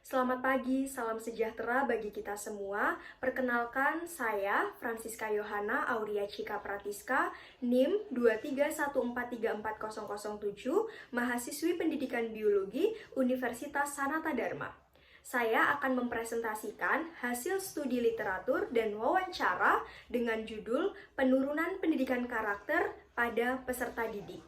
Selamat pagi, salam sejahtera bagi kita semua. Perkenalkan, saya Francisca Yohana Auria Cika Pratiska, NIM 231434007, mahasiswi pendidikan biologi Universitas Sanata Dharma. Saya akan mempresentasikan hasil studi literatur dan wawancara dengan judul Penurunan Pendidikan Karakter pada Peserta Didik.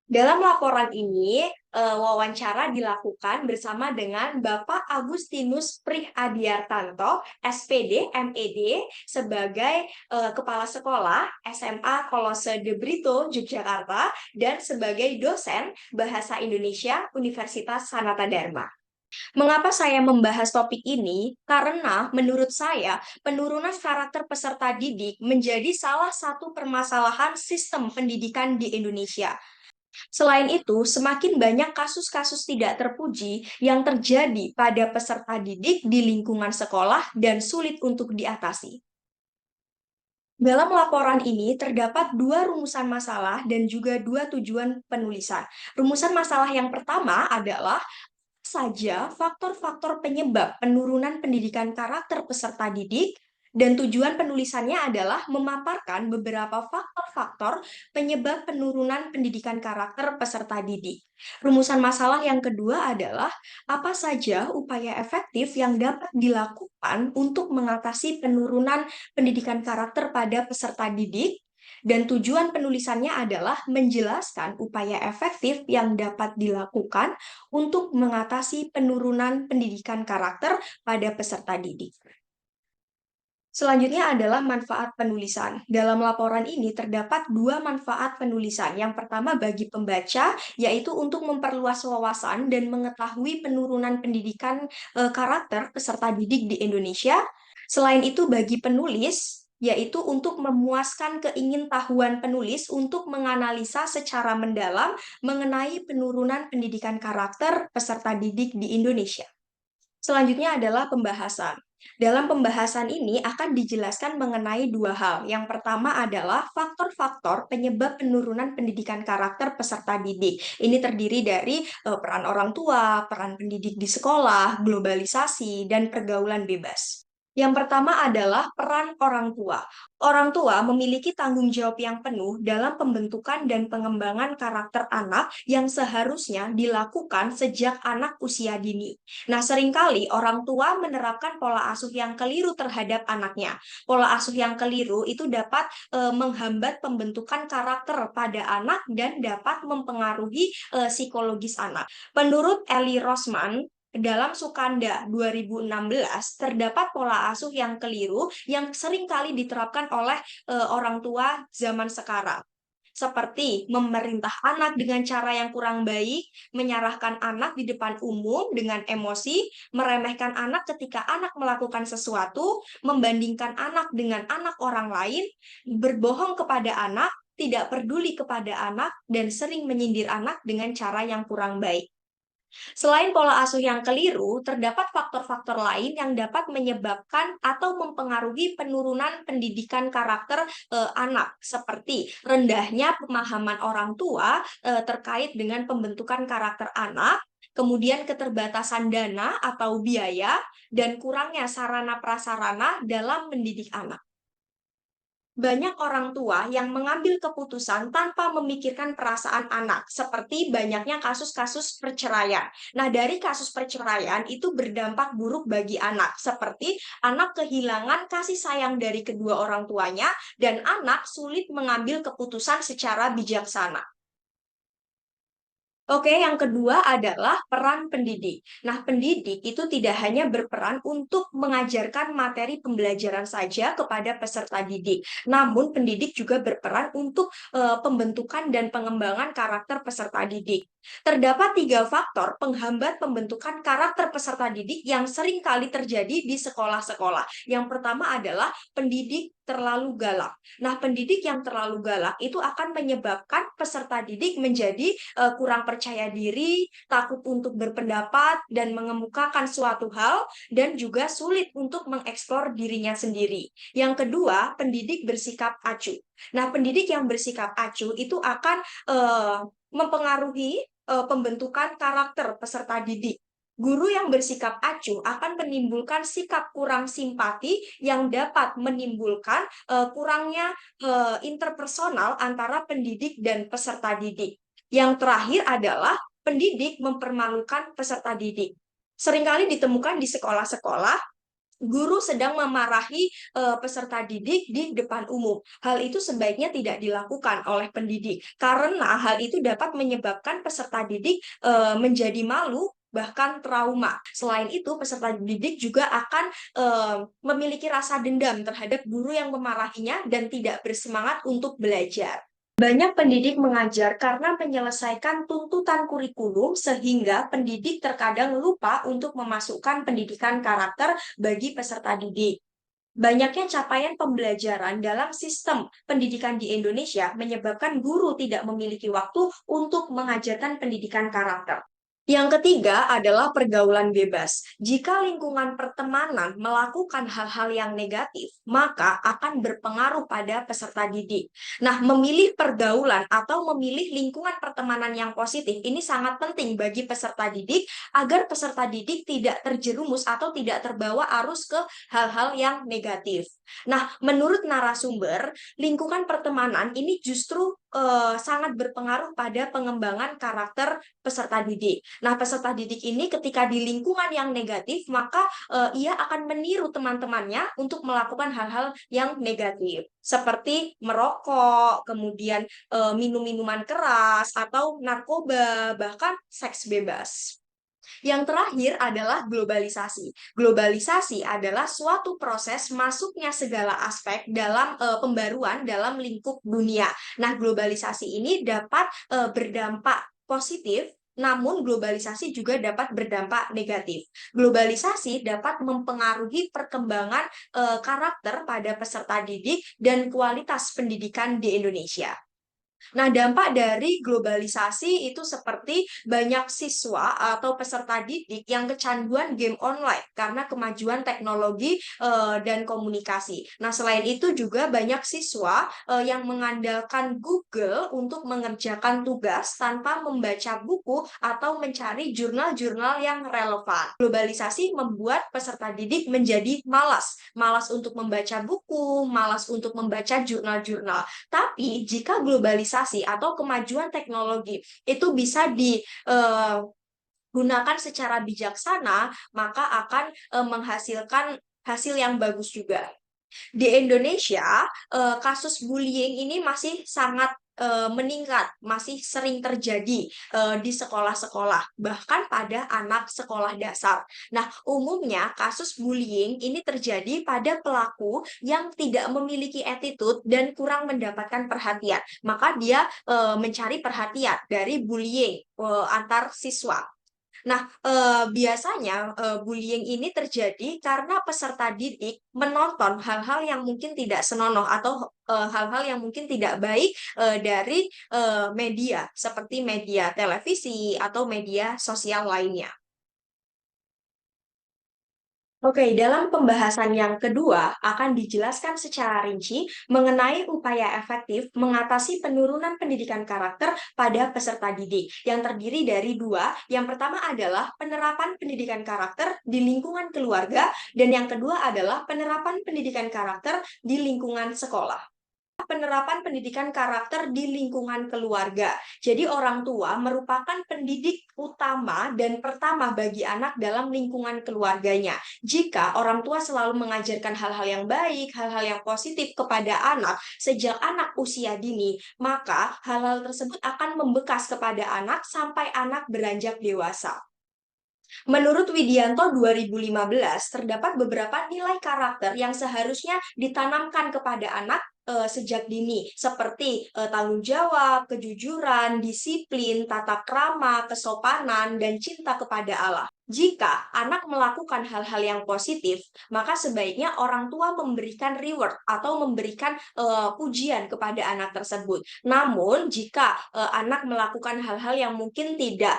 Dalam laporan ini, wawancara dilakukan bersama dengan Bapak Agustinus Prihadiartanto, SPD, MED, sebagai Kepala Sekolah SMA Kolose de Brito, Yogyakarta, dan sebagai dosen Bahasa Indonesia Universitas Sanata Dharma. Mengapa saya membahas topik ini? Karena menurut saya, penurunan karakter peserta didik menjadi salah satu permasalahan sistem pendidikan di Indonesia. Selain itu, semakin banyak kasus-kasus tidak terpuji yang terjadi pada peserta didik di lingkungan sekolah dan sulit untuk diatasi. Dalam laporan ini terdapat dua rumusan masalah dan juga dua tujuan penulisan. Rumusan masalah yang pertama adalah saja faktor-faktor penyebab penurunan pendidikan karakter peserta didik, dan tujuan penulisannya adalah memaparkan beberapa faktor-faktor penyebab penurunan pendidikan karakter peserta didik. Rumusan masalah yang kedua adalah apa saja upaya efektif yang dapat dilakukan untuk mengatasi penurunan pendidikan karakter pada peserta didik, dan tujuan penulisannya adalah menjelaskan upaya efektif yang dapat dilakukan untuk mengatasi penurunan pendidikan karakter pada peserta didik. Selanjutnya adalah manfaat penulisan. Dalam laporan ini terdapat dua manfaat penulisan. Yang pertama bagi pembaca, yaitu untuk memperluas wawasan dan mengetahui penurunan pendidikan karakter peserta didik di Indonesia. Selain itu bagi penulis, yaitu untuk memuaskan keingintahuan penulis untuk menganalisa secara mendalam mengenai penurunan pendidikan karakter peserta didik di Indonesia. Selanjutnya adalah pembahasan. Dalam pembahasan ini akan dijelaskan mengenai dua hal. Yang pertama adalah faktor-faktor penyebab penurunan pendidikan karakter peserta didik. Ini terdiri dari peran orang tua, peran pendidik di sekolah, globalisasi, dan pergaulan bebas. Yang pertama adalah peran orang tua. Orang tua memiliki tanggung jawab yang penuh dalam pembentukan dan pengembangan karakter anak yang seharusnya dilakukan sejak anak usia dini. Nah, seringkali orang tua menerapkan pola asuh yang keliru terhadap anaknya. Pola asuh yang keliru itu dapat menghambat pembentukan karakter pada anak dan dapat mempengaruhi psikologis anak. Menurut Eli Rosman, dalam Sukanda 2016 terdapat pola asuh yang keliru yang sering kali diterapkan oleh orang tua zaman sekarang. Seperti memerintah anak dengan cara yang kurang baik, menyalahkan anak di depan umum dengan emosi, meremehkan anak ketika anak melakukan sesuatu, membandingkan anak dengan anak orang lain, berbohong kepada anak, tidak peduli kepada anak, dan sering menyindir anak dengan cara yang kurang baik. Selain pola asuh yang keliru, terdapat faktor-faktor lain yang dapat menyebabkan atau mempengaruhi penurunan pendidikan karakter anak, seperti rendahnya pemahaman orang tua terkait dengan pembentukan karakter anak, kemudian keterbatasan dana atau biaya, dan kurangnya sarana prasarana dalam mendidik anak. Banyak orang tua yang mengambil keputusan tanpa memikirkan perasaan anak, seperti banyaknya kasus-kasus perceraian. Nah, dari kasus perceraian itu berdampak buruk bagi anak, seperti anak kehilangan kasih sayang dari kedua orang tuanya, dan anak sulit mengambil keputusan secara bijaksana. Oke, yang kedua adalah peran pendidik. Nah, pendidik itu tidak hanya berperan untuk mengajarkan materi pembelajaran saja kepada peserta didik, namun pendidik juga berperan untuk pembentukan dan pengembangan karakter peserta didik. Terdapat tiga faktor penghambat pembentukan karakter peserta didik yang sering kali terjadi di sekolah-sekolah. Yang pertama adalah pendidik terlalu galak. Nah, pendidik yang terlalu galak itu akan menyebabkan peserta didik menjadi kurang percaya diri, takut untuk berpendapat, dan mengemukakan suatu hal, dan juga sulit untuk mengeksplor dirinya sendiri. Yang kedua, pendidik bersikap acuh. Nah, pendidik yang bersikap acuh itu akan mempengaruhi pembentukan karakter peserta didik. Guru yang bersikap acuh akan menimbulkan sikap kurang simpati yang dapat menimbulkan kurangnya interpersonal antara pendidik dan peserta didik. Yang terakhir adalah pendidik mempermalukan peserta didik. Seringkali ditemukan di sekolah-sekolah guru sedang memarahi peserta didik di depan umum. Hal itu sebaiknya tidak dilakukan oleh pendidik karena hal itu dapat menyebabkan peserta didik menjadi malu bahkan trauma. Selain itu, peserta didik juga akan memiliki rasa dendam terhadap guru yang memarahinya dan tidak bersemangat untuk belajar. Banyak pendidik mengajar karena menyelesaikan tuntutan kurikulum sehingga pendidik terkadang lupa untuk memasukkan pendidikan karakter bagi peserta didik. Banyaknya capaian pembelajaran dalam sistem pendidikan di Indonesia menyebabkan guru tidak memiliki waktu untuk mengajarkan pendidikan karakter. Yang ketiga adalah pergaulan bebas. Jika lingkungan pertemanan melakukan hal-hal yang negatif, maka akan berpengaruh pada peserta didik. Nah, memilih pergaulan atau memilih lingkungan pertemanan yang positif ini sangat penting bagi peserta didik agar peserta didik tidak terjerumus atau tidak terbawa arus ke hal-hal yang negatif. Nah, menurut narasumber, lingkungan pertemanan ini justru sangat berpengaruh pada pengembangan karakter peserta didik. Nah, peserta didik ini ketika di lingkungan yang negatif, maka ia akan meniru teman-temannya untuk melakukan hal-hal yang negatif, seperti merokok, kemudian minum minuman keras, atau narkoba, bahkan seks bebas. Yang terakhir adalah globalisasi. Globalisasi adalah suatu proses masuknya segala aspek dalam pembaruan dalam lingkup dunia. Nah, globalisasi ini dapat berdampak positif, namun globalisasi juga dapat berdampak negatif. Globalisasi dapat mempengaruhi perkembangan karakter pada peserta didik dan kualitas pendidikan di Indonesia. Nah, dampak dari globalisasi itu seperti banyak siswa atau peserta didik yang kecanduan game online karena kemajuan teknologi dan komunikasi. Nah, selain itu juga banyak siswa yang mengandalkan Google untuk mengerjakan tugas tanpa membaca buku atau mencari jurnal-jurnal yang relevan. Globalisasi membuat peserta didik menjadi malas, malas untuk membaca buku, malas untuk membaca jurnal-jurnal. Tapi jika globalisasi atau kemajuan teknologi itu bisa digunakan secara bijaksana, maka akan menghasilkan hasil yang bagus juga. Di Indonesia, kasus bullying ini masih sangat meningkat, masih sering terjadi di sekolah-sekolah, bahkan pada anak sekolah dasar. Nah, umumnya kasus bullying ini terjadi pada pelaku yang tidak memiliki attitude dan kurang mendapatkan perhatian. Maka dia mencari perhatian dari bullying antar siswa. Nah, biasanya bullying ini terjadi karena peserta didik menonton hal-hal yang mungkin tidak senonoh atau hal-hal yang mungkin tidak baik dari media, seperti media televisi atau media sosial lainnya. Oke, dalam pembahasan yang kedua akan dijelaskan secara rinci mengenai upaya efektif mengatasi penurunan pendidikan karakter pada peserta didik yang terdiri dari dua. Yang pertama adalah penerapan pendidikan karakter di lingkungan keluarga dan yang kedua adalah penerapan pendidikan karakter di lingkungan sekolah. Penerapan pendidikan karakter di lingkungan keluarga. Jadi orang tua merupakan pendidik utama dan pertama bagi anak dalam lingkungan keluarganya. Jika orang tua selalu mengajarkan hal-hal yang baik, hal-hal yang positif kepada anak sejak anak usia dini, maka hal-hal tersebut akan membekas kepada anak sampai anak beranjak dewasa. Menurut Widianto 2015, terdapat beberapa nilai karakter yang seharusnya ditanamkan kepada anak sejak dini, seperti tanggung jawab, kejujuran, disiplin, tata krama, kesopanan, dan cinta kepada Allah. Jika anak melakukan hal-hal yang positif, maka sebaiknya orang tua memberikan reward atau memberikan pujian kepada anak tersebut. Namun, jika anak melakukan hal-hal yang mungkin tidak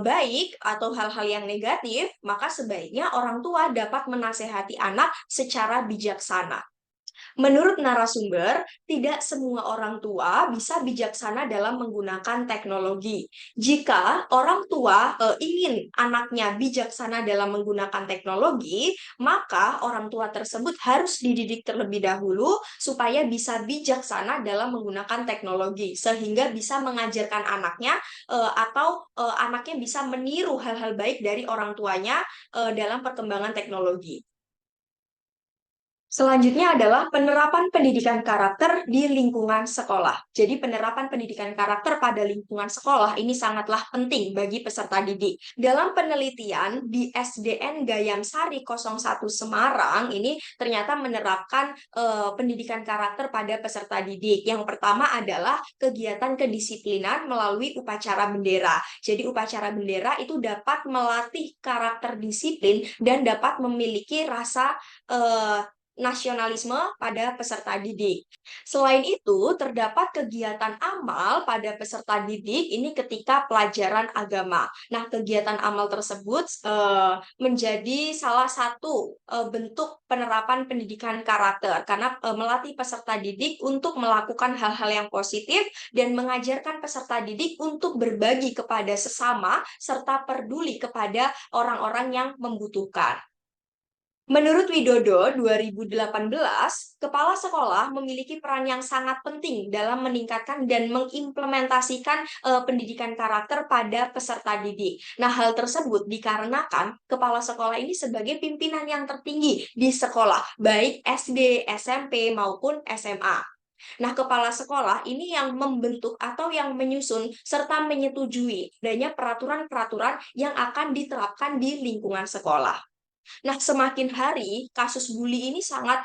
baik atau hal-hal yang negatif, maka sebaiknya orang tua dapat menasehati anak secara bijaksana. Menurut narasumber, tidak semua orang tua bisa bijaksana dalam menggunakan teknologi. Jika orang tua ingin anaknya bijaksana dalam menggunakan teknologi, maka orang tua tersebut harus dididik terlebih dahulu supaya bisa bijaksana dalam menggunakan teknologi, sehingga bisa mengajarkan anaknya atau anaknya bisa meniru hal-hal baik dari orang tuanya dalam perkembangan teknologi. Selanjutnya adalah penerapan pendidikan karakter di lingkungan sekolah. Jadi penerapan pendidikan karakter pada lingkungan sekolah ini sangatlah penting bagi peserta didik. Dalam penelitian di SDN Gayam Sari 01 Semarang ini ternyata menerapkan pendidikan karakter pada peserta didik. Yang pertama adalah kegiatan kedisiplinan melalui upacara bendera. Jadi upacara bendera itu dapat melatih karakter disiplin dan dapat memiliki rasa nasionalisme pada peserta didik. Selain itu, terdapat kegiatan amal pada peserta didik ini ketika pelajaran agama. Nah, kegiatan amal tersebut menjadi salah satu bentuk penerapan pendidikan karakter karena melatih peserta didik untuk melakukan hal-hal yang positif dan mengajarkan peserta didik untuk berbagi kepada sesama serta peduli kepada orang-orang yang membutuhkan. Menurut Widodo 2018, kepala sekolah memiliki peran yang sangat penting dalam meningkatkan dan mengimplementasikan pendidikan karakter pada peserta didik. Nah, hal tersebut dikarenakan kepala sekolah ini sebagai pimpinan yang tertinggi di sekolah, baik SD, SMP, maupun SMA. Nah, kepala sekolah ini yang membentuk atau yang menyusun serta menyetujui adanya peraturan-peraturan yang akan diterapkan di lingkungan sekolah. Nah, semakin hari kasus bully ini sangat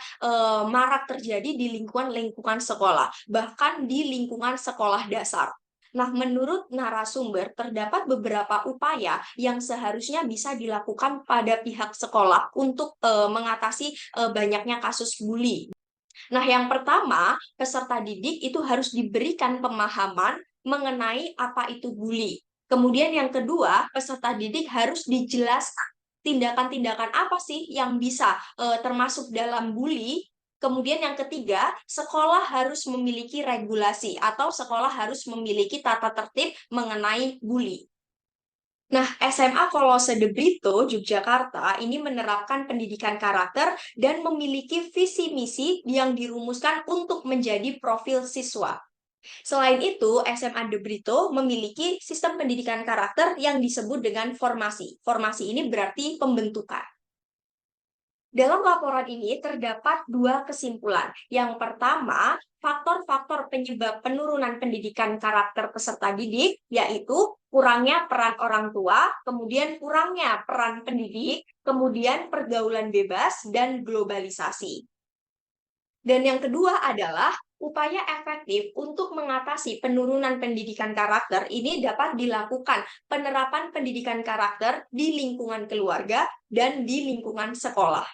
marak terjadi di lingkungan-lingkungan sekolah, bahkan di lingkungan sekolah dasar. Nah, menurut narasumber, terdapat beberapa upaya yang seharusnya bisa dilakukan pada pihak sekolah untuk mengatasi banyaknya kasus bully. Nah, yang pertama, peserta didik itu harus diberikan pemahaman mengenai apa itu bully. Kemudian yang kedua, peserta didik harus dijelaskan tindakan-tindakan apa sih yang bisa termasuk dalam bully. Kemudian yang ketiga, sekolah harus memiliki regulasi atau sekolah harus memiliki tata tertib mengenai bully. Nah, SMA Kolose de Brito, Yogyakarta, ini menerapkan pendidikan karakter dan memiliki visi misi yang dirumuskan untuk menjadi profil siswa. Selain itu, SMA De Brito memiliki sistem pendidikan karakter yang disebut dengan formasi. Formasi ini berarti pembentukan. Dalam laporan ini terdapat dua kesimpulan. Yang pertama, faktor-faktor penyebab penurunan pendidikan karakter peserta didik, yaitu kurangnya peran orang tua, kemudian kurangnya peran pendidik, kemudian pergaulan bebas, dan globalisasi. Dan yang kedua adalah upaya efektif untuk mengatasi penurunan pendidikan karakter ini dapat dilakukan penerapan pendidikan karakter di lingkungan keluarga dan di lingkungan sekolah.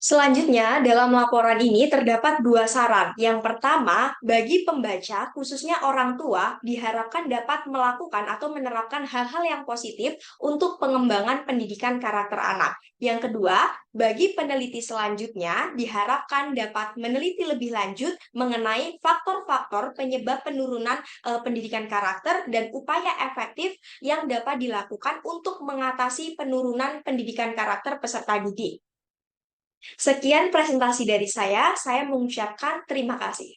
Selanjutnya, dalam laporan ini terdapat dua saran. Yang pertama, bagi pembaca, khususnya orang tua, diharapkan dapat melakukan atau menerapkan hal-hal yang positif untuk pengembangan pendidikan karakter anak. Yang kedua, bagi peneliti selanjutnya, diharapkan dapat meneliti lebih lanjut mengenai faktor-faktor penyebab penurunan pendidikan karakter dan upaya efektif yang dapat dilakukan untuk mengatasi penurunan pendidikan karakter peserta didik. Sekian presentasi dari saya mengucapkan terima kasih.